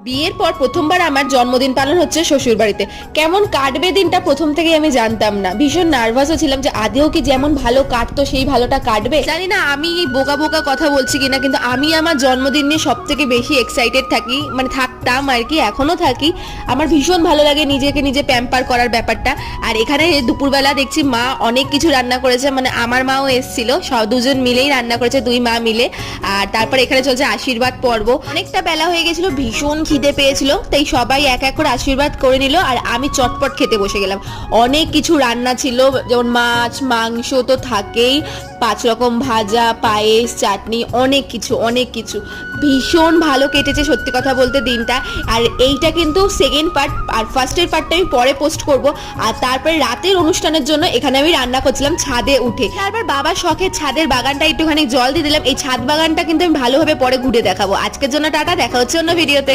বিয়ের পর প্রথমবার আমার জন্মদিন পালন হচ্ছে শ্বশুর বাড়িতে। কেমন কাটবে দিনটা প্রথম থেকে আমি জানতাম না, ভীষণ নার্ভাসও ছিলাম যে আদেও কি যেমন ভালো কাটতো সেই ভালোটা কাটবে। জানি না আমি বোকা বোকা কথা বলছি কিনা, কিন্তু আমি আমার জন্মদিন নিয়ে সব থেকে বেশি এক্সাইটেড থাকি, মানে থাকতাম আর কি, এখনো থাকি। আমার ভীষণ ভালো লাগে নিজেকে নিজে প্যাম্পার করার ব্যাপারটা। আর এখানে দুপুরবেলা দেখছি মা অনেক কিছু রান্না করেছে, মানে আমার মাও এসেছিল, দুজন মিলেই রান্না করেছে, দুই মা মিলে। আর তারপর এখানে চলছে আশীর্বাদ পর্ব। অনেকটা বেলা হয়ে গেছিল, ভীষণ খিদে পেয়েছিল, তাই সবাই এক এক করে আশীর্বাদ করে নিল আর আমি চটপট খেতে বসে গেলাম। অনেক কিছু রান্না ছিল, যেমন মাছ মাংস তো থাকেই, 5 রকম ভাজা, পায়েস, চাটনি, অনেক কিছু অনেক কিছু। ভীষণ ভালো কেটেছে সত্যি কথা বলতে দিনটা। আর এইটা কিন্তু সেকেন্ড পার্ট, আর ফার্স্টের পার্টটা আমি পরে পোস্ট করব। আর তারপরে রাতের অনুষ্ঠানের জন্য এখানে আমি রান্না করছিলাম ছাদে উঠে। তারপর বাবার শখের ছাদের বাগানটা একটুখানি জল দিয়ে দিলাম। এই ছাদ বাগানটা কিন্তু আমি ভালোভাবে পরে ঘুরে দেখাবো। আজকের জন্য টাটা, দেখা হচ্ছে অন্য ভিডিওতে।